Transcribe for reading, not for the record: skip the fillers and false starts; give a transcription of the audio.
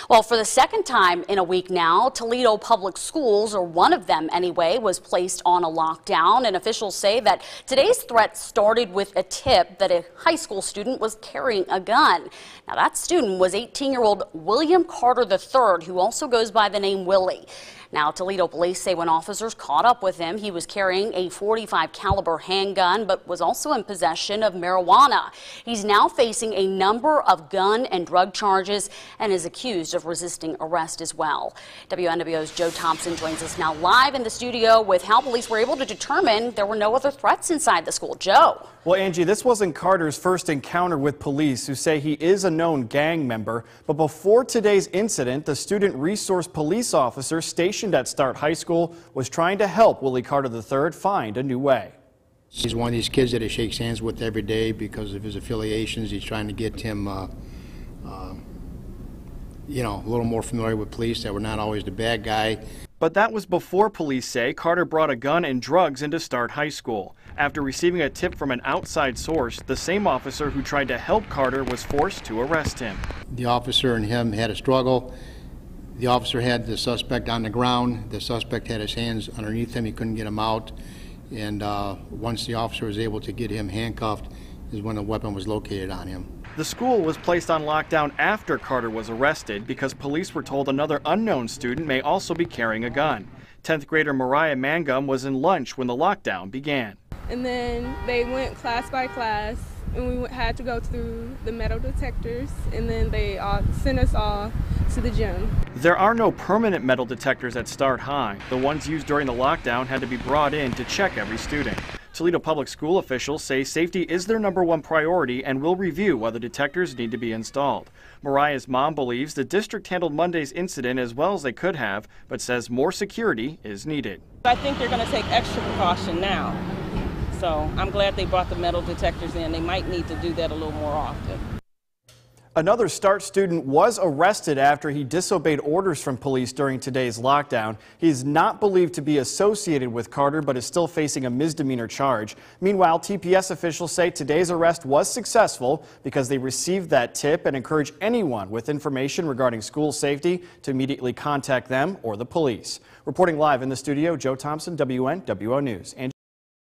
Well, for the second time in a week now, Toledo Public Schools, or one of them anyway, was placed on a lockdown. And officials say that today's threat started with a tip that a high school student was carrying a gun. Now, that student was 18-year-old William Carter III, who also goes by the name Willie. Now, Toledo police say when officers caught up with him, he was carrying a .45 caliber handgun, but was also in possession of marijuana. He's now facing a number of gun and drug charges and is accused of resisting arrest as well. WNWO's Joe Thompson joins us now live in the studio with how police were able to determine there were no other threats inside the school. Joe. Well, Angie, this wasn't Carter's first encounter with police, who say he is a known gang member. But before today's incident, the student resource police officer stationed at Start High School was trying to help Willie Carter III find a new way. He's one of these kids that he shakes hands with every day because of his affiliations. He's trying to get him, you know, a little more familiar with police, that we're not always the bad guy. But that was before police say Carter brought a gun and drugs into Start High School. After receiving a tip from an outside source, the same officer who tried to help Carter was forced to arrest him. The officer and him had a struggle. The officer had the suspect on the ground. The suspect had his hands underneath him. He couldn't get him out. And once the officer was able to get him handcuffed is when the weapon was located on him. The school was placed on lockdown after Carter was arrested because police were told another unknown student may also be carrying a gun. 10th grader Mariah Mangum was in lunch when the lockdown began. And then they went class by class, and we had to go through the metal detectors, and then they sent us all to the gym. There are no permanent metal detectors at Start High. The ones used during the lockdown had to be brought in to check every student. Toledo Public School officials say safety is their #1 priority and will review whether detectors need to be installed. Mariah's mom believes the district handled Monday's incident as well as they could have, but says more security is needed. I think they're going to take extra precaution now. So I'm glad they brought the metal detectors in. They might need to do that a little more often. Another Start student was arrested after he disobeyed orders from police during today's lockdown. He is not believed to be associated with Carter, but is still facing a misdemeanor charge. Meanwhile, TPS officials say today's arrest was successful because they received that tip and encourage anyone with information regarding school safety to immediately contact them or the police. Reporting live in the studio, Joe Thompson, WNWO News.